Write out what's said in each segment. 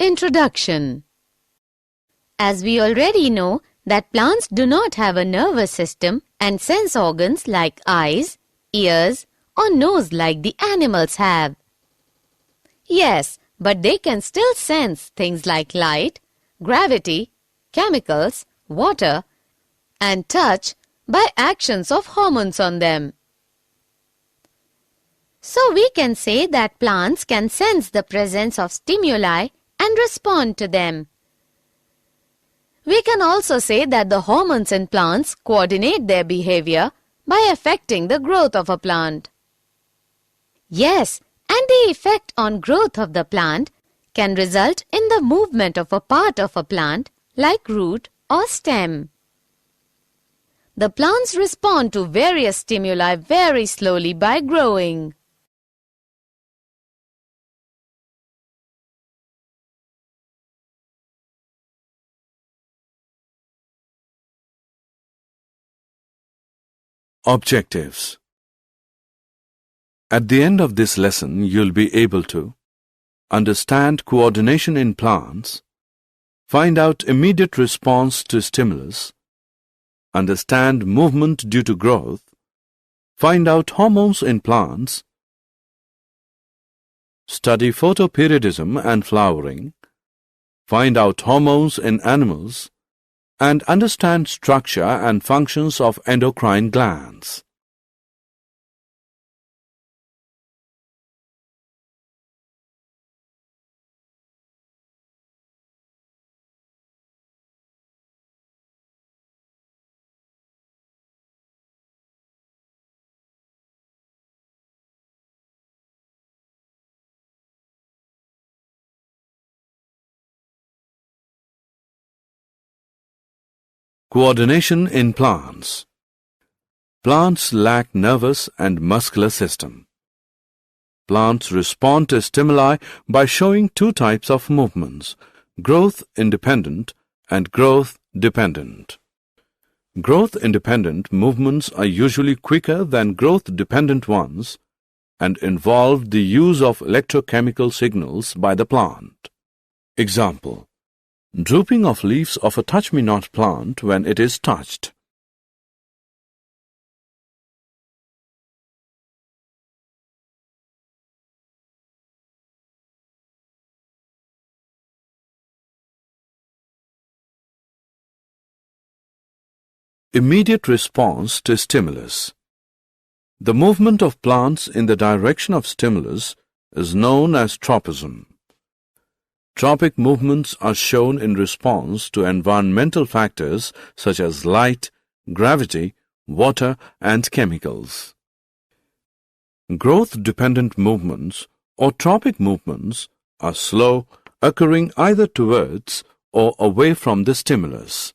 Introduction. As we already know that plants do not have a nervous system and sense organs like eyes, ears, or nose like the animals have. Yes, but they can still sense things like light, gravity, chemicals, water, and touch by actions of hormones on them. So we can say that plants can sense the presence of stimuli and respond to them. We can also say that the hormones in plants coordinate their behavior by affecting the growth of a plant. Yes, and the effect on growth of the plant can result in the movement of a part of a plant like root or stem. The plants respond to various stimuli very slowly by growing. Objectives. At the end of this lesson, you'll be able to understand coordination in plants, find out immediate response to stimulus, understand movement due to growth, find out hormones in plants, study photoperiodism and flowering, find out hormones in animals, and understand structure and functions of endocrine glands. Coordination in plants. Plants lack nervous and muscular system. Plants respond to stimuli by showing two types of movements, growth-independent and growth-dependent. Growth-independent movements are usually quicker than growth-dependent ones and involve the use of electrochemical signals by the plant. Example: drooping of leaves of a touch-me-not plant when it is touched. Immediate response to stimulus. The movement of plants in the direction of stimulus is known as tropism. Tropic movements are shown in response to environmental factors such as light, gravity, water, and chemicals. Growth-dependent movements or tropic movements are slow, occurring either towards or away from the stimulus.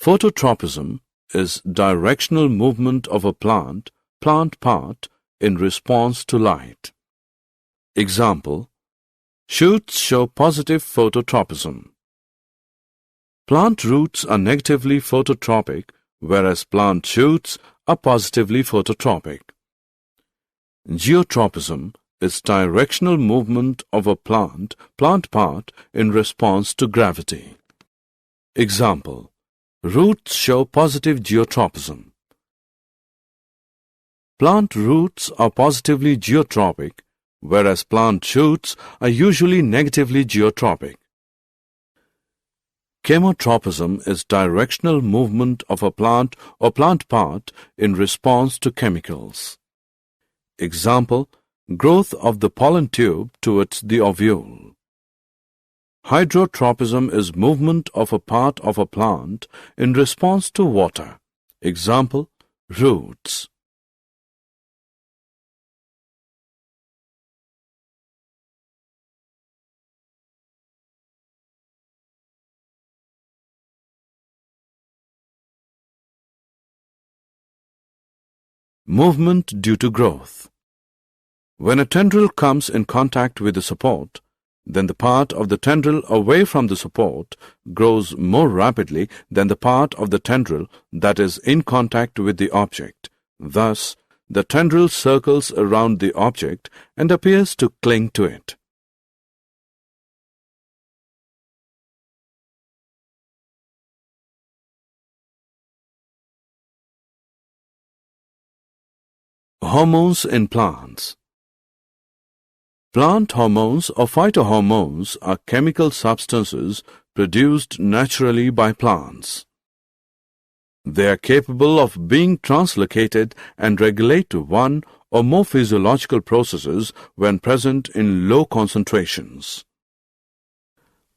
Phototropism is directional movement of a plant part in response to light. Example: shoots show positive phototropism. Plant roots are negatively phototropic, whereas plant shoots are positively phototropic. Geotropism is directional movement of a plant part in response to gravity. Example: roots show positive geotropism. Plant roots are positively geotropic, whereas plant shoots are usually negatively geotropic. Chemotropism is directional movement of a plant or plant part in response to chemicals. Example: growth of the pollen tube towards the ovule. Hydrotropism is movement of a part of a plant in response to water. Example: roots. Movement due to growth. When a tendril comes in contact with the support, then the part of the tendril away from the support grows more rapidly than the part of the tendril that is in contact with the object. Thus, the tendril circles around the object and appears to cling to it. Hormones in plants. Plant hormones or phytohormones are chemical substances produced naturally by plants. They are capable of being translocated and regulate one or more physiological processes when present in low concentrations.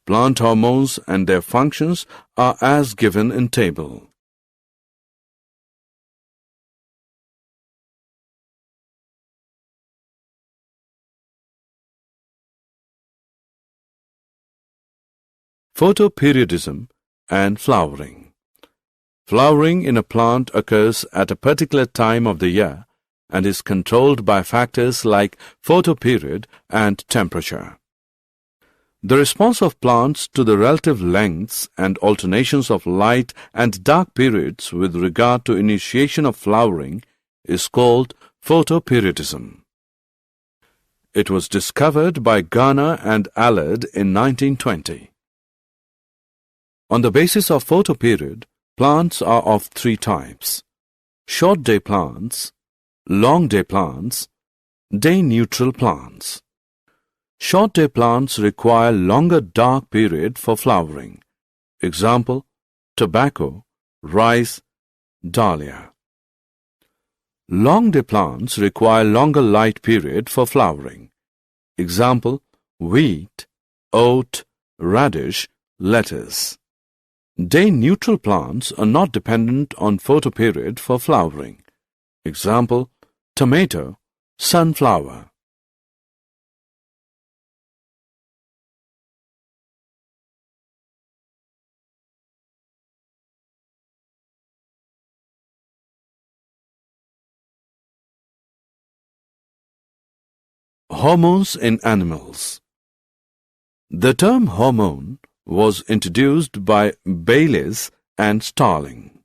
Plant hormones and their functions are as given in table. Photoperiodism and flowering. Flowering in a plant occurs at a particular time of the year and is controlled by factors like photoperiod and temperature. The response of plants to the relative lengths and alternations of light and dark periods with regard to initiation of flowering is called photoperiodism. It was discovered by Garner and Allard in 1920. On the basis of photoperiod, plants are of three types: short-day plants, long-day plants, day-neutral plants. Short-day plants require longer dark period for flowering. Example, tobacco, rice, dahlia. Long-day plants require longer light period for flowering. Example, wheat, oat, radish, lettuce. Day-neutral plants are not dependent on photoperiod for flowering. Example, tomato, sunflower. Hormones in animals. The term hormone was introduced by Bayliss and Starling.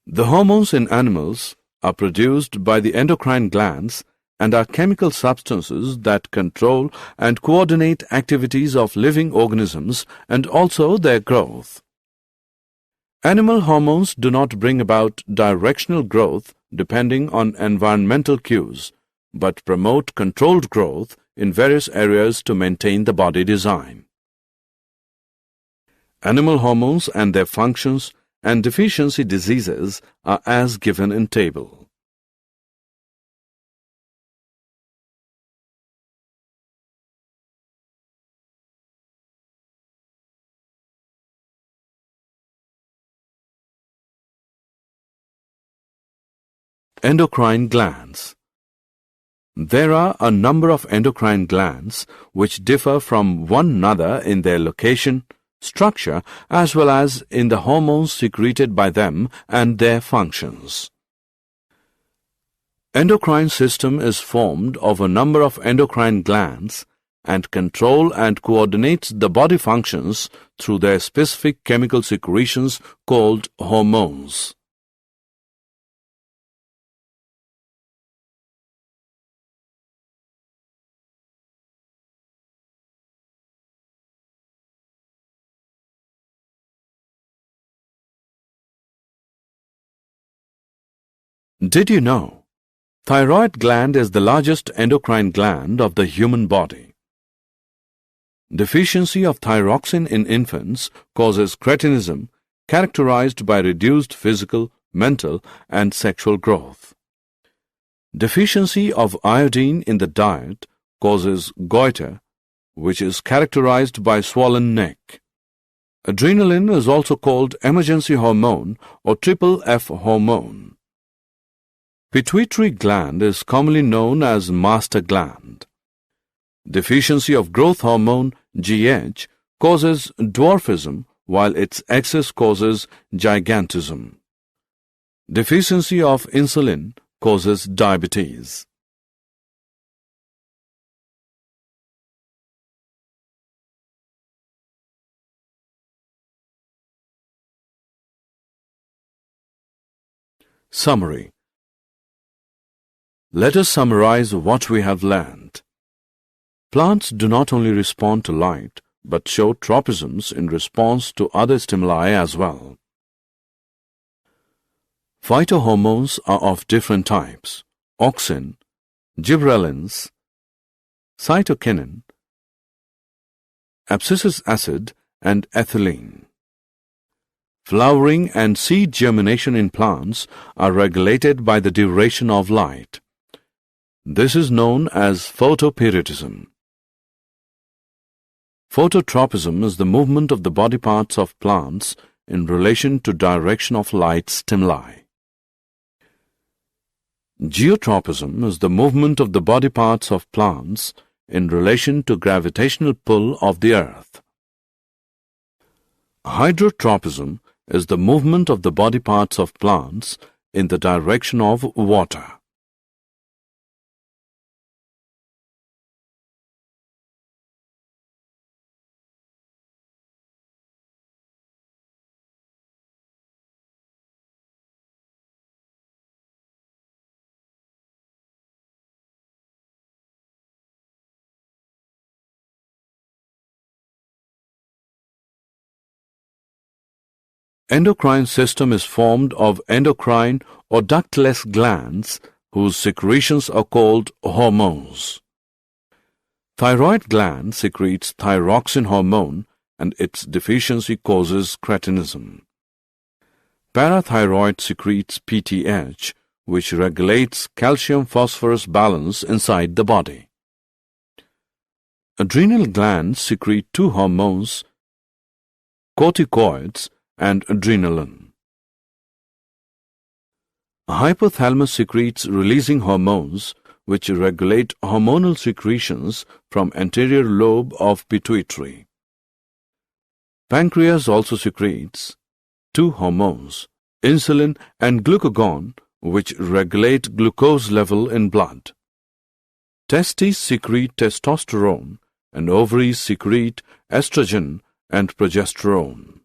The hormones in animals are produced by the endocrine glands and are chemical substances that control and coordinate activities of living organisms and also their growth. Animal hormones do not bring about directional growth depending on environmental cues, but promote controlled growth in various areas to maintain the body design. Animal hormones and their functions and deficiency diseases are as given in table. Endocrine glands. There are a number of endocrine glands which differ from one another in their location, structure, as well as in the hormones secreted by them and their functions. Endocrine system is formed of a number of endocrine glands and control and coordinates the body functions through their specific chemical secretions called hormones. Did you know? Thyroid gland is the largest endocrine gland of the human body. Deficiency of thyroxine in infants causes cretinism, characterized by reduced physical, mental, and sexual growth. Deficiency of iodine in the diet causes goiter, which is characterized by swollen neck. Adrenaline is also called emergency hormone or triple F hormone. Pituitary gland is commonly known as master gland. Deficiency of growth hormone, GH, causes dwarfism, while its excess causes gigantism. Deficiency of insulin causes diabetes. Summary. Let us summarize what we have learned. Plants do not only respond to light, but show tropisms in response to other stimuli as well. Phytohormones are of different types: auxin, gibberellins, cytokinin, abscisic acid, and ethylene. Flowering and seed germination in plants are regulated by the duration of light. This is known as photoperiodism. Phototropism is the movement of the body parts of plants in relation to direction of light stimuli. Geotropism is the movement of the body parts of plants in relation to gravitational pull of the earth. Hydrotropism is the movement of the body parts of plants in the direction of water. Endocrine system is formed of endocrine or ductless glands whose secretions are called hormones. Thyroid gland secretes thyroxine hormone and its deficiency causes cretinism. Parathyroid secretes PTH, which regulates calcium-phosphorus balance inside the body. Adrenal glands secrete two hormones, corticoids and adrenaline. Hypothalamus secretes releasing hormones which regulate hormonal secretions from anterior lobe of pituitary. Pancreas also secretes two hormones, insulin and glucagon, which regulate glucose level in blood. Testes secrete testosterone and ovaries secrete estrogen and progesterone.